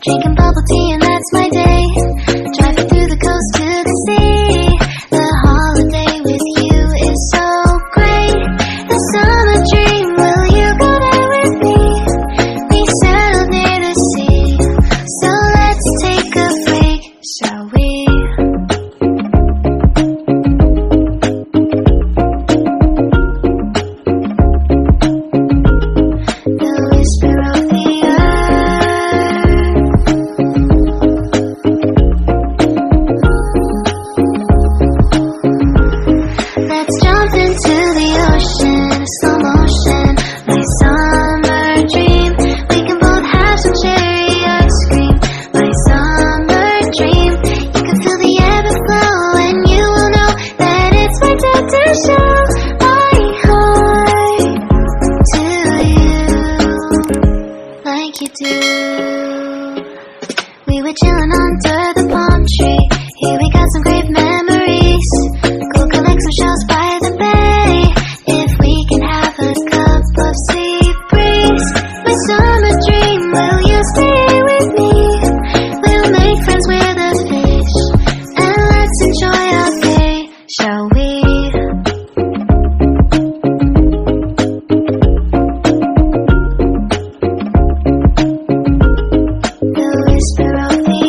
Drinking bubble tea and that's my day. Driving through the coast to the sea. The holiday with you is so great. The summer dream, will you go there with me? We settled near the sea, so let's take a break, shall we? The whisper of the let's jump into the ocean, slow motion, my summer dream. We can both have some cherry ice cream, my summer dream. You can feel the ebb and flow, and you will know that it's my time to show my heart to you, like you do. We were chilling under the palm tree. Here we got some great memories. Go collect some shells by the bay. If we can have a cup of sea breeze. My summer dream, will you stay with me? We'll make friends with the fish, and let's enjoy our day, shall we? The whisper of the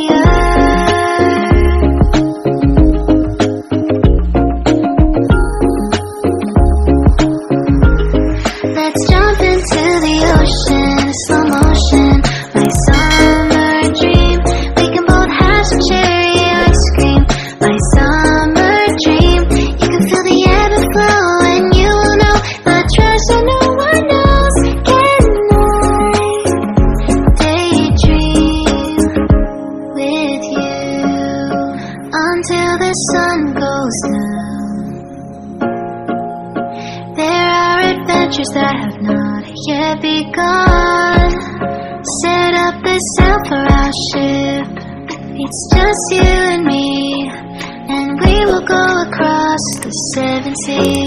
let's jump into the ocean, slow motion, my summer dream. We can both have some cherry ice cream, my summer dream. You can feel the ebb and flow, and you will know the treasure no one knows. Can I daydream with you until the sun goes down? There are adventures that have not yet begun. Set up the sail for our ship. It's just you and me, and we will go across the 7 seas.